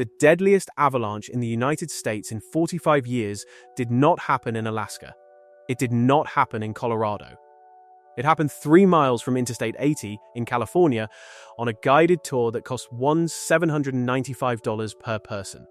The deadliest avalanche in the United States in 45 years did not happen in Alaska. It did not happen in Colorado. It happened 3 miles from Interstate 80 in California on a guided tour that cost $795 per person.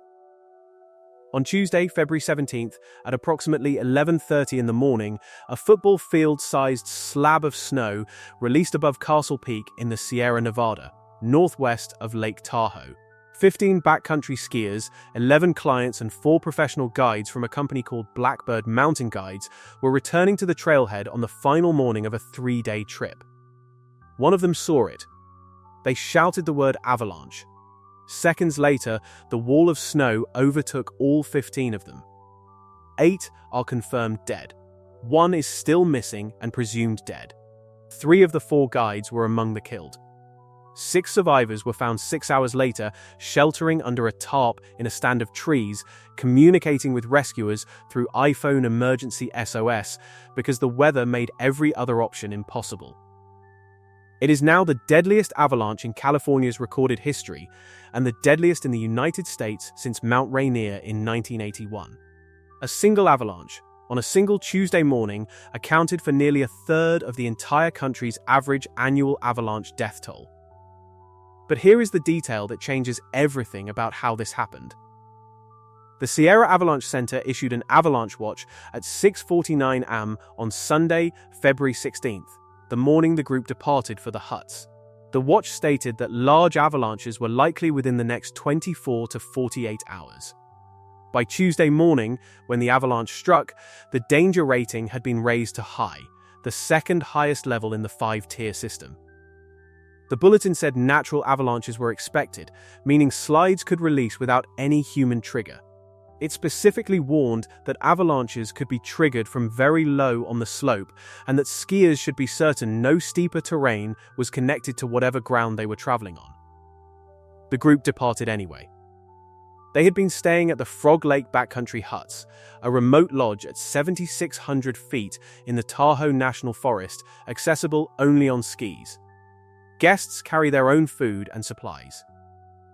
On Tuesday, February 17th, at approximately 11:30 in the morning, a football field-sized slab of snow released above Castle Peak in the Sierra Nevada, northwest of Lake Tahoe. 15 backcountry skiers, 11 clients and 4 professional guides from a company called Blackbird Mountain Guides were returning to the trailhead on the final morning of a 3-day trip. One of them saw it. They shouted the word avalanche. Seconds later, the wall of snow overtook all 15 of them. 8 are confirmed dead. 1 is still missing and presumed dead. 3 of the 4 guides were among the killed. 6 survivors were found 6 hours later, sheltering under a tarp in a stand of trees, communicating with rescuers through iPhone emergency SOS because the weather made every other option impossible. It is now the deadliest avalanche in California's recorded history and the deadliest in the United States since Mount Rainier in 1981. A single avalanche, on a single Tuesday morning, accounted for nearly a third of the entire country's average annual avalanche death toll. But here is the detail that changes everything about how this happened. The Sierra Avalanche Center issued an avalanche watch at 6:49 a.m. on Sunday, February 16th, the morning the group departed for the huts. The watch stated that large avalanches were likely within the next 24 to 48 hours. By Tuesday morning, when the avalanche struck, the danger rating had been raised to high, the second highest level in the 5-tier system. The bulletin said natural avalanches were expected, meaning slides could release without any human trigger. It specifically warned that avalanches could be triggered from very low on the slope and that skiers should be certain no steeper terrain was connected to whatever ground they were traveling on. The group departed anyway. They had been staying at the Frog Lake Backcountry Huts, a remote lodge at 7,600 feet in the Tahoe National Forest, accessible only on skis. Guests carry their own food and supplies.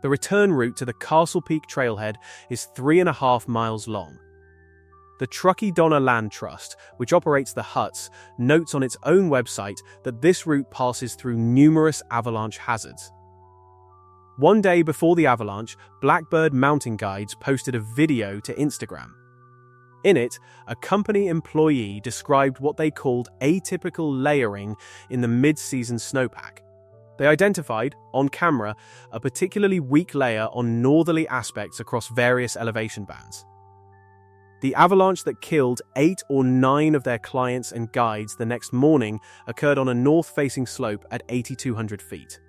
The return route to the Castle Peak trailhead is 3.5 miles long. The Truckee Donna Land Trust, which operates the huts, notes on its own website that this route passes through numerous avalanche hazards. One day before the avalanche, Blackbird Mountain Guides posted a video to Instagram. In it, a company employee described what they called atypical layering in the mid-season snowpack. They identified, on camera, a particularly weak layer on northerly aspects across various elevation bands. The avalanche that killed 8 or 9 of their clients and guides the next morning occurred on a north-facing slope at 8,200 feet.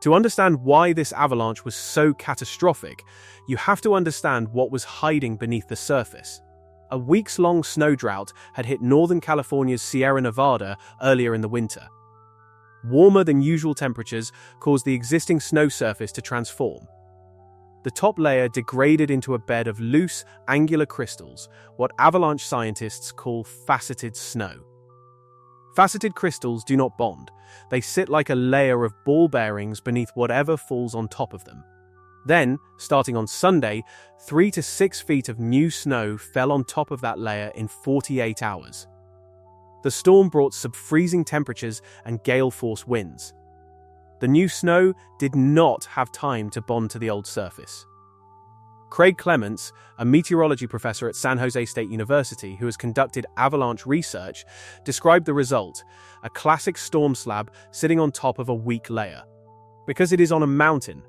To understand why this avalanche was so catastrophic, you have to understand what was hiding beneath the surface. A weeks-long snow drought had hit northern California's Sierra Nevada earlier in the winter. Warmer than usual temperatures caused the existing snow surface to transform. The top layer degraded into a bed of loose, angular crystals, what avalanche scientists call faceted snow. Faceted crystals do not bond. They sit like a layer of ball bearings beneath whatever falls on top of them. Then, starting on Sunday, 3 to 6 feet of new snow fell on top of that layer in 48 hours. The storm brought sub-freezing temperatures and gale-force winds. The new snow did not have time to bond to the old surface. Craig Clements, a meteorology professor at San Jose State University who has conducted avalanche research, described the result, a classic storm slab sitting on top of a weak layer. Because it is on a mountain,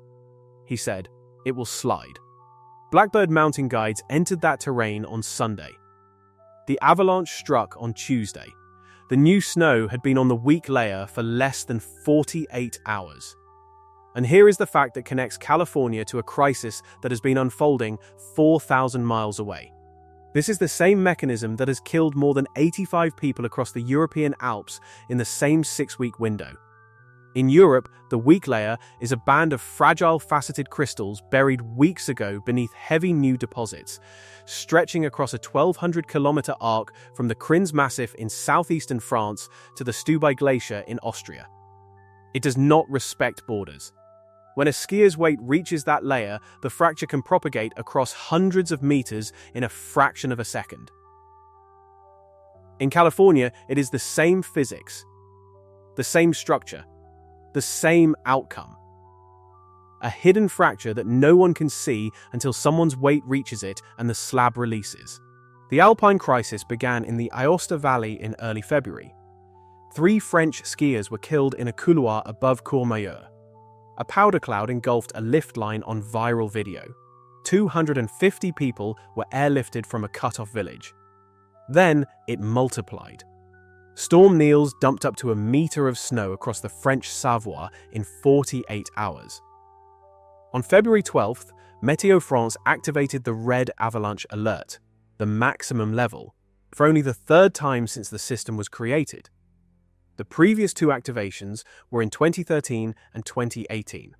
he said, it will slide. Blackbird Mountain Guides entered that terrain on Sunday. The avalanche struck on Tuesday. The new snow had been on the weak layer for less than 48 hours. And here is the fact that connects California to a crisis that has been unfolding 4,000 miles away. This is the same mechanism that has killed more than 85 people across the European Alps in the same 6-week window. In Europe, the weak layer is a band of fragile faceted crystals buried weeks ago beneath heavy new deposits, stretching across a 1,200-kilometer arc from the Krins Massif in southeastern France to the Stubai Glacier in Austria. It does not respect borders. When a skier's weight reaches that layer, the fracture can propagate across hundreds of meters in a fraction of a second. In California, it is the same physics, the same structure, the same outcome. A hidden fracture that no one can see until someone's weight reaches it and the slab releases. The Alpine crisis began in the Aosta Valley in early February. 3 French skiers were killed in a couloir above Courmayeur. A powder cloud engulfed a lift line on viral video. 250 people were airlifted from a cut-off village. Then it multiplied. Storm Niels dumped up to 1 meter of snow across the French Savoie in 48 hours. On February 12th, Météo France activated the red avalanche alert, the maximum level, for only the 3rd time since the system was created. The previous 2 activations were in 2013 and 2018.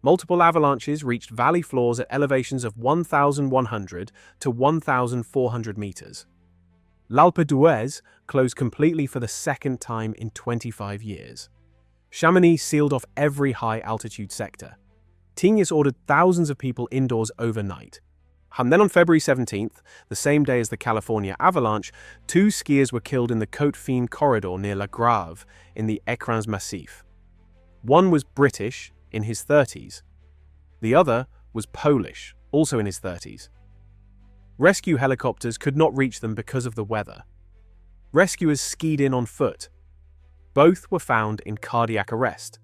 Multiple avalanches reached valley floors at elevations of 1,100 to 1,400 meters. L'Alpe d'Huez closed completely for the 2nd time in 25 years. Chamonix sealed off every high-altitude sector. Tignes ordered thousands of people indoors overnight. And then on February 17th, the same day as the California avalanche, 2 skiers were killed in the Côte Fine corridor near La Grave in the Écrins Massif. One was British, in his 30s. The other was Polish, also in his 30s. Rescue helicopters could not reach them because of the weather. Rescuers skied in on foot. Both were found in cardiac arrest.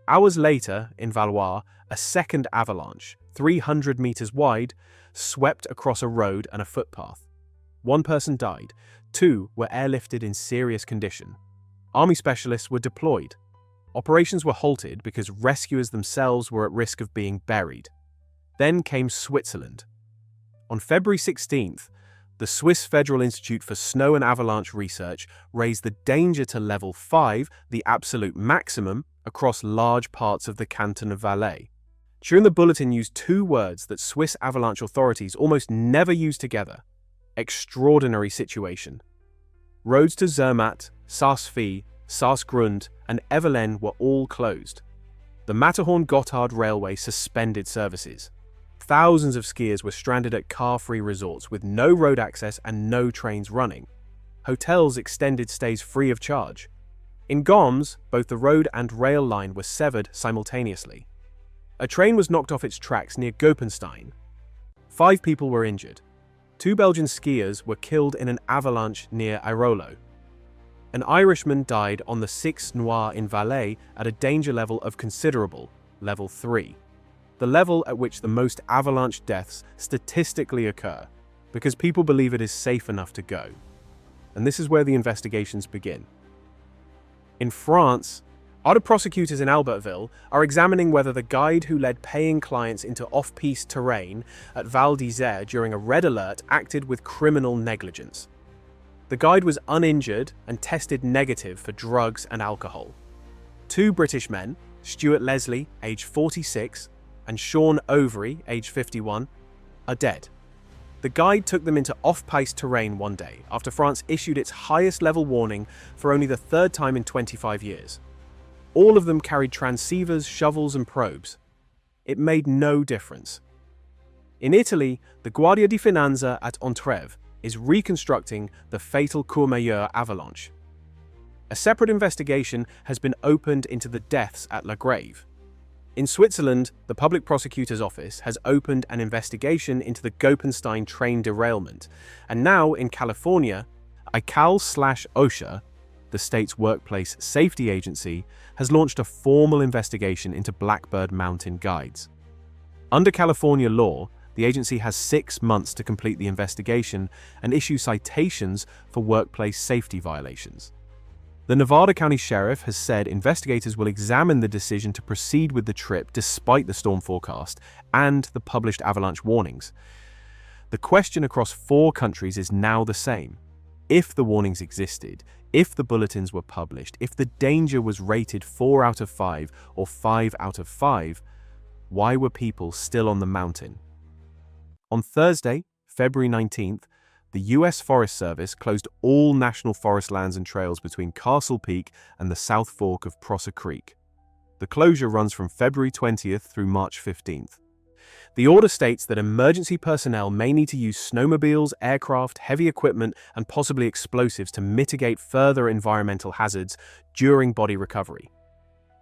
Hours later, in Valois, a second avalanche, 300 meters wide, swept across a road and a footpath. 1 person died. 2 were airlifted in serious condition. Army specialists were deployed. Operations were halted because rescuers themselves were at risk of being buried. Then came Switzerland. On February 16th, the Swiss Federal Institute for Snow and Avalanche Research raised the danger to level 5, the absolute maximum, across large parts of the canton of Valais. During the bulletin used 2 words that Swiss avalanche authorities almost never use together: extraordinary situation. Roads to Zermatt, Saas-Fee, Saas-Grund, and Evelyn were all closed. The Matterhorn-Gotthard Railway suspended services. Thousands of skiers were stranded at car-free resorts with no road access and no trains running. Hotels extended stays free of charge. In Goms, both the road and rail line were severed simultaneously. A train was knocked off its tracks near Gopenstein. 5 people were injured. 2 Belgian skiers were killed in an avalanche near Airolo. An Irishman died on the Six Noir in Valais at a danger level of considerable, level 3. The level at which the most avalanche deaths statistically occur, because people believe it is safe enough to go. And this is where the investigations begin. In France, other prosecutors in Albertville are examining whether the guide who led paying clients into off-piste terrain at Val d'Isère during a red alert acted with criminal negligence. The guide was uninjured and tested negative for drugs and alcohol. 2 British men, Stuart Leslie, age 46, and Sean Overy, age 51, are dead. The guide took them into off-piste terrain one day after France issued its highest level warning for only the 3rd time in 25 years. All of them carried transceivers, shovels, and probes. It made no difference. In Italy, the Guardia di Finanza at Entreve is reconstructing the fatal Courmayeur avalanche. A separate investigation has been opened into the deaths at La Grave. In Switzerland, the public prosecutor's office has opened an investigation into the Gopenstein train derailment, and now in California, ICAL/OSHA, the state's workplace safety agency, has launched a formal investigation into Blackbird Mountain guides. Under California law, the agency has 6 months to complete the investigation and issue citations for workplace safety violations. The Nevada County Sheriff has said investigators will examine the decision to proceed with the trip despite the storm forecast and the published avalanche warnings. The question across 4 countries is now the same. If the warnings existed, if the bulletins were published, if the danger was rated 4 out of 5 or 5 out of 5, why were people still on the mountain? On Thursday, February 19th, the U.S. Forest Service closed all national forest lands and trails between Castle Peak and the South Fork of Prosser Creek. The closure runs from February 20th through March 15th. The order states that emergency personnel may need to use snowmobiles, aircraft, heavy equipment, and possibly explosives to mitigate further environmental hazards during body recovery.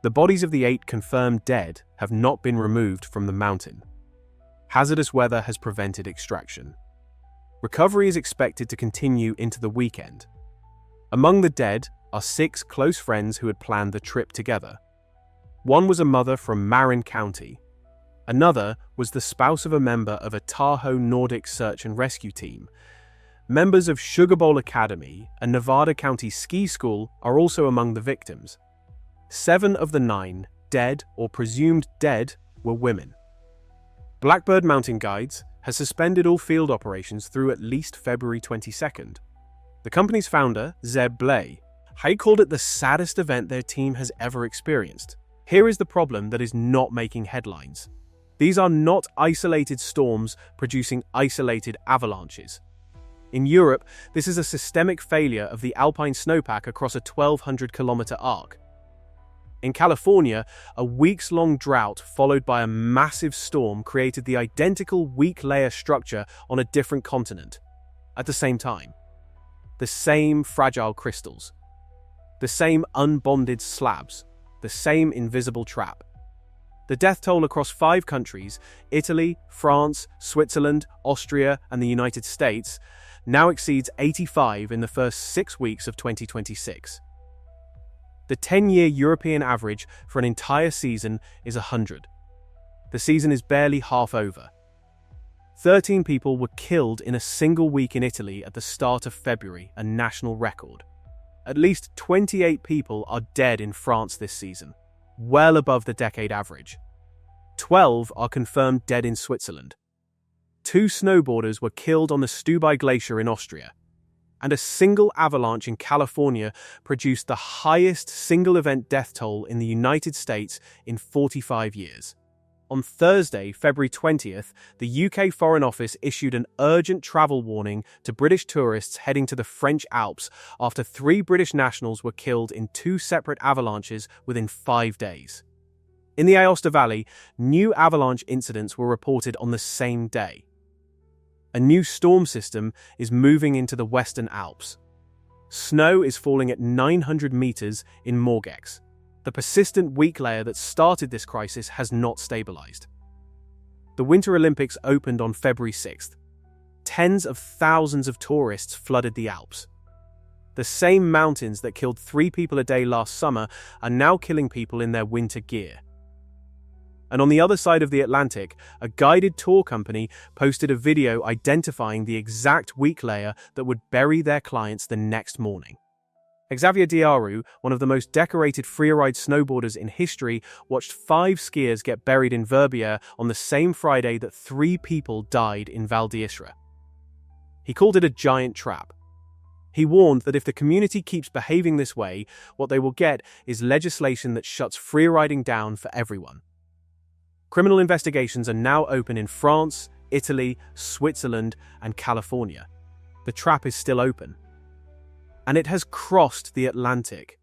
The bodies of the 8 confirmed dead have not been removed from the mountain. Hazardous weather has prevented extraction. Recovery is expected to continue into the weekend. Among the dead are 6 close friends who had planned the trip together. One was a mother from Marin County. Another was the spouse of a member of a Tahoe Nordic search and rescue team. Members of Sugar Bowl Academy, a Nevada County ski school, are also among the victims. 7 of the 9, dead or presumed dead, were women. Blackbird Mountain Guides has suspended all field operations through at least February 22nd. The company's founder, Zeb Blay, called it the saddest event their team has ever experienced. Here is the problem that is not making headlines. These are not isolated storms producing isolated avalanches. In Europe, this is a systemic failure of the alpine snowpack across a 1,200-kilometer arc. In California, a weeks-long drought followed by a massive storm created the identical weak layer structure on a different continent. At the same time, the same fragile crystals, the same unbonded slabs, the same invisible trap. The death toll across 5 countries, Italy, France, Switzerland, Austria, and the United States, now exceeds 85 in the first 6 weeks of 2026. The 10-year European average for an entire season is 100. The season is barely half over. 13 people were killed in a single week in Italy at the start of February, a national record. At least 28 people are dead in France this season, well above the decade average. 12 are confirmed dead in Switzerland. 2 snowboarders were killed on the Stubai Glacier in Austria. And a single avalanche in California produced the highest single-event death toll in the United States in 45 years. On Thursday, February 20th, the UK Foreign Office issued an urgent travel warning to British tourists heading to the French Alps after 3 British nationals were killed in 2 separate avalanches within 5 days. In the Aosta Valley, new avalanche incidents were reported on the same day. A new storm system is moving into the Western Alps. Snow is falling at 900 meters in Morgex. The persistent weak layer that started this crisis has not stabilized. The Winter Olympics opened on February 6th. Tens of thousands of tourists flooded the Alps. The same mountains that killed 3 people a day last summer are now killing people in their winter gear. And on the other side of the Atlantic, a guided tour company posted a video identifying the exact weak layer that would bury their clients the next morning. Xavier Diarru, one of the most decorated freeride snowboarders in history, watched 5 skiers get buried in Verbier on the same Friday that 3 people died in Val d'Isère. He called it a giant trap. He warned that if the community keeps behaving this way, what they will get is legislation that shuts freeriding down for everyone. Criminal investigations are now open in France, Italy, Switzerland, and California. The trap is still open. And it has crossed the Atlantic.